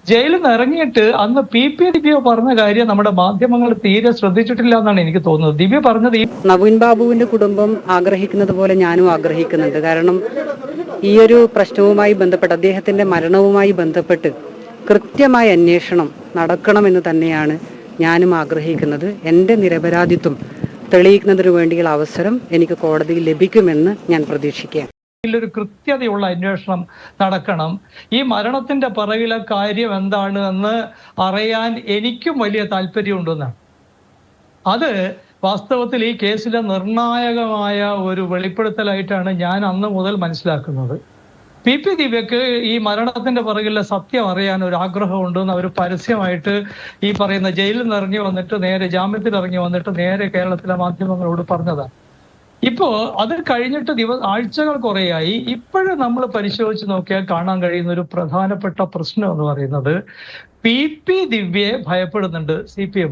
ജയിലിൽ നിന്ന് ഇറങ്ങിയിട്ട് അന്ന് പി ദിവ്യ പറഞ്ഞ കാര്യം നമ്മുടെ മാധ്യമങ്ങൾ തീരെ ശ്രദ്ധിച്ചിട്ടില്ല എന്നാണ് എനിക്ക് തോന്നുന്നത്. ദിവ്യ പറഞ്ഞത് നവീൻ ബാബുവിന്റെ കുടുംബം ആഗ്രഹിക്കുന്നത് പോലെ ഞാനും ആഗ്രഹിക്കുന്നുണ്ട്. കാരണം ഈ ഒരു പ്രശ്നവുമായി ബന്ധപ്പെട്ട്, അദ്ദേഹത്തിന്റെ മരണവുമായി ബന്ധപ്പെട്ട് കൃത്യമായ അന്വേഷണം നടക്കണമെന്ന് തന്നെയാണ് ഞാനും ആഗ്രഹിക്കുന്നത്. എൻ്റെ നിരപരാധിത്വം തെളിയിക്കുന്നതിനു വേണ്ടിയുള്ള അവസരം എനിക്ക് കോടതിയിൽ ലഭിക്കുമെന്ന് ഞാൻ പ്രതീക്ഷിക്കുകയാണ്. ഒരു കൃത്യതയുള്ള അന്വേഷണം നടക്കണം. ഈ മരണത്തിന്റെ പിറകിലെ കാര്യം എന്താണ് എന്ന് അറിയാൻ എനിക്കും വലിയ താല്പര്യമുണ്ടെന്നാണ്. അത് വാസ്തവത്തിൽ ഈ കേസിലെ നിർണായകമായ ഒരു വെളിപ്പെടുത്തലായിട്ടാണ് ഞാൻ അന്ന് മുതൽ മനസ്സിലാക്കുന്നത്. പി ദിവ്യക്ക് ഈ മരണത്തിന്റെ പിറകിലെ സത്യം അറിയാൻ ഒരു ആഗ്രഹമുണ്ടെന്ന് അവർ പരസ്യമായിട്ട് ഈ പറയുന്ന ജയിലിൽ നിന്ന് ഇറങ്ങി വന്നിട്ട് നേരെ ജാമ്യത്തിൽ ഇറങ്ങി വന്നിട്ട് നേരെ കേരളത്തിലെ മാധ്യമങ്ങളോട് പറഞ്ഞതാണ്. ഇപ്പോ അത് കഴിഞ്ഞിട്ട് ആഴ്ചകൾ കുറേയായി. ഇപ്പോഴും നമ്മൾ പരിശോധിച്ച് നോക്കിയാൽ കാണാൻ കഴിയുന്ന ഒരു പ്രധാനപ്പെട്ട പ്രശ്നം എന്ന് പറയുന്നത് പി ദിവ്യയെ ഭയപ്പെടുന്നുണ്ട് CPM.